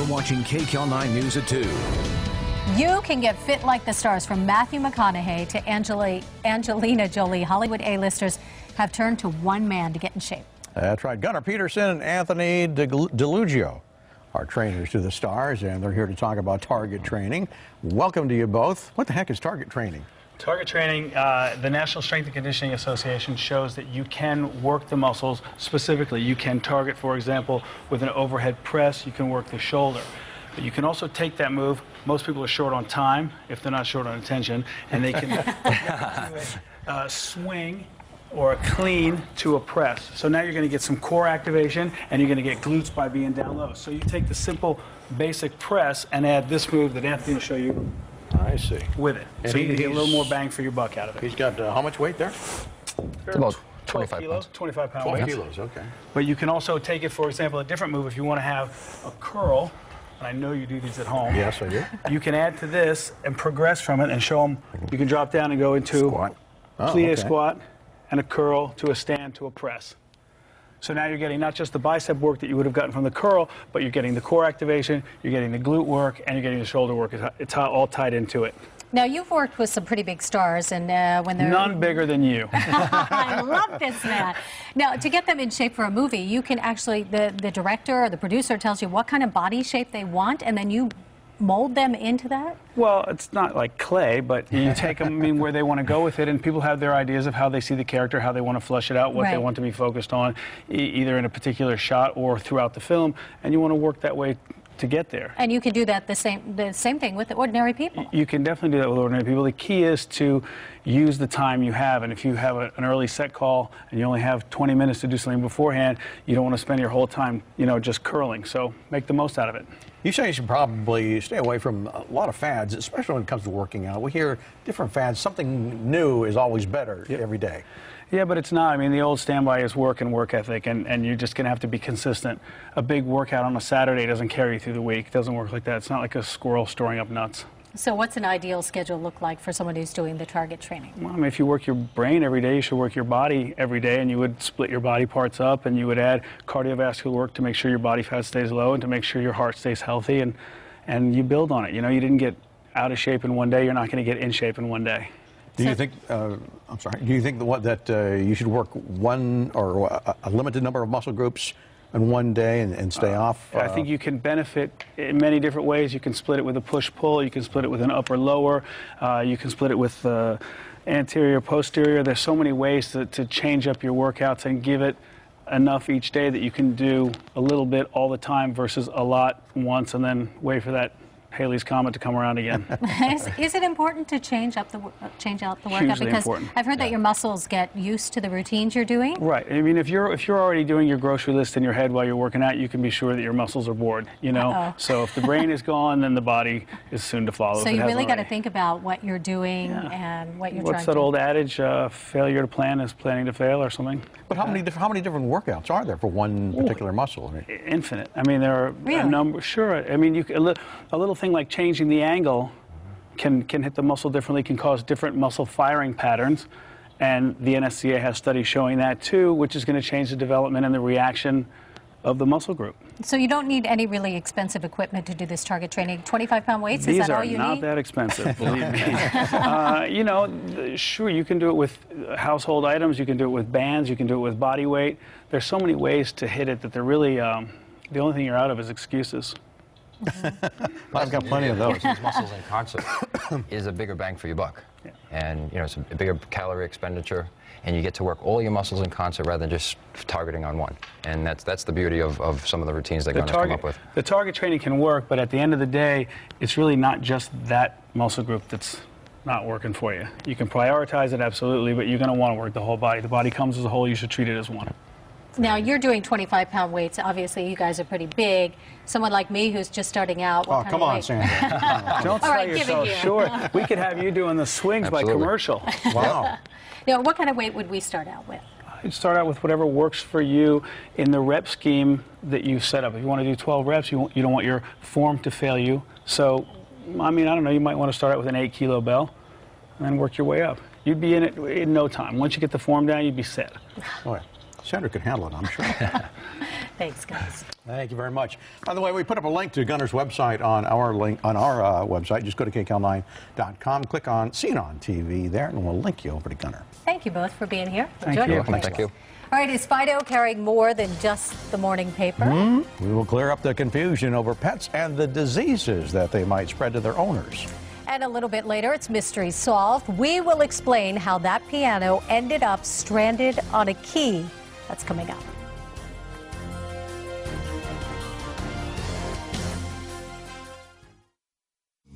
You're watching kcal 9 News at 2. You can get fit like the stars, from Matthew McConaughey to Angelina Jolie. Hollywood A-listers have turned to one man to get in shape. That's right. Gunnar, Peterson, and Anthony DeLugio are trainers to the stars, and they're here to talk about target training. Welcome to you both. What the heck is target training? Target training, the National Strength and Conditioning Association shows that you can work the muscles specifically. You can target, for example, with an overhead press, you can work the shoulder. But you can also take that move. Most people are short on time, if they're not short on attention, and they can swing or a clean to a press. So now you're going to get some core activation, and you're going to get glutes by being down low. So you take the simple basic press and add this move that Anthony will show you. I see. With it. And so you can get a little more bang for your buck out of it. He's got how much weight there? It's about 25 kilos, 25 pound 12 weight. kilos, okay. But you can also take it, for example, a different move if you want to have a curl. And I know you do these at home. Yes, I do. You can add to this and progress from it and show them. You can drop down and go into squat. Plie squat and a curl to a stand to a press. So now you're getting not just the bicep work that you would have gotten from the curl, but you're getting the core activation, you're getting the glute work, and you're getting the shoulder work. It's all tied into it. Now, you've worked with some pretty big stars, and when they're... None bigger than you. I love this, man. Now, to get them in shape for a movie, you can actually, the director or the producer tells you what kind of body shape they want, and then you mold them into that? Well, it's not like clay, but you take them, I mean, where they want to go with it, and people have their ideas of how they see the character, how they want to flesh it out, what they want to be focused on, either in a particular shot or throughout the film, and you want to work that way to get there. And you can do that the same thing with ordinary people. You can definitely do that with ordinary people. The key is to use the time you have, and if you have an early set call and you only have 20 minutes to do something beforehand, you don't want to spend your whole time, you know, just curling. So make the most out of it. You say you should probably stay away from a lot of fads, especially when it comes to working out. We hear different fads. Something new is always better every day. Yeah, but it's not. I mean, the old standby is work and work ethic, and you're just going to have to be consistent. A big workout on a Saturday doesn't carry you through the week. It doesn't work like that. It's not like a squirrel storing up nuts. So what's an ideal schedule look like for someone who's doing the target training? Well, I mean, if you work your brain every day, you should work your body every day, and you would split your body parts up, and you would add cardiovascular work to make sure your body fat stays low and to make sure your heart stays healthy, and you build on it. You know, you didn't get out of shape in one day. You're not going to get in shape in one day. Do you think? I'm sorry. Do you think that you should work one or a limited number of muscle groups in one day and stay off? I think you can benefit in many different ways. You can split it with a push-pull. You can split it with an upper-lower. You can split it with anterior-posterior. There's so many ways to change up your workouts and give it enough each day that you can do a little bit all the time versus a lot once and then wait for that Haley's Comet to come around again. Is it important to change out the workout? Hugely because important. I've heard that your muscles get used to the routines you're doing. Right. I mean, if you're already doing your grocery list in your head while you're working out, you can be sure that your muscles are bored. You know. So if the brain is gone, then the body is soon to follow. So you really got to think about what you're doing and what you're trying to do. What's that old adage? Failure to plan is planning to fail, or something. But how many different workouts are there for one particular muscle? Infinite. I mean, there are a number. Sure. I mean, a little thing like changing the angle can hit the muscle differently, can cause different muscle firing patterns, and the NSCA has studies showing that too, which is going to change the development and the reaction of the muscle group. So you don't need any really expensive equipment to do this target training. 25-pound weights, is that all you need? These are not that expensive, believe me. You know, sure, you can do it with household items, you can do it with bands, you can do it with body weight. There's so many ways to hit it that they're really, the only thing you're out of is excuses. I've got plenty of those. These muscles in concert is a bigger bang for your buck. Yeah. And, you know, it's a bigger calorie expenditure, and you get to work all your muscles in concert rather than just targeting on one. And that's the beauty of some of the routines that Gunnar come up with. The target training can work, but at the end of the day, it's really not just that muscle group that's not working for you. You can prioritize it, absolutely, but you're going to want to work the whole body. The body comes as a whole. You should treat it as one. Now, you're doing 25-pound weights. Obviously, you guys are pretty big. Someone like me who's just starting out, what kind come of on, weight? Sandra. Don't sell yourself short. We could have you doing the swings by commercial. Wow. Now, what kind of weight would we start out with? You'd start out with whatever works for you in the rep scheme that you've set up. If you want to do 12 reps, you don't want your form to fail you. So, I mean, I don't know, you might want to start out with an 8-kilo bell and then work your way up. You'd be in it in no time. Once you get the form down, you'd be set. Boy, Sandra could handle it, I'm sure. Thanks, guys. Thank you very much. By the way, we put up a link to Gunnar's website on our website. Just go to kcal9.com, click on See It on TV there, and we'll link you over to Gunnar. Thank you both for being here. Thank Enjoyed you. it. Thank you. All right, is Fido carrying more than just the morning paper? We will clear up the confusion over pets and the diseases that they might spread to their owners. And a little bit later, it's Mystery Solved. We will explain how that piano ended up stranded on a key. That's coming up.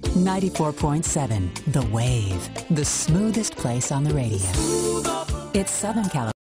.7, The Wave, the smoothest place on the radio. It's Southern California.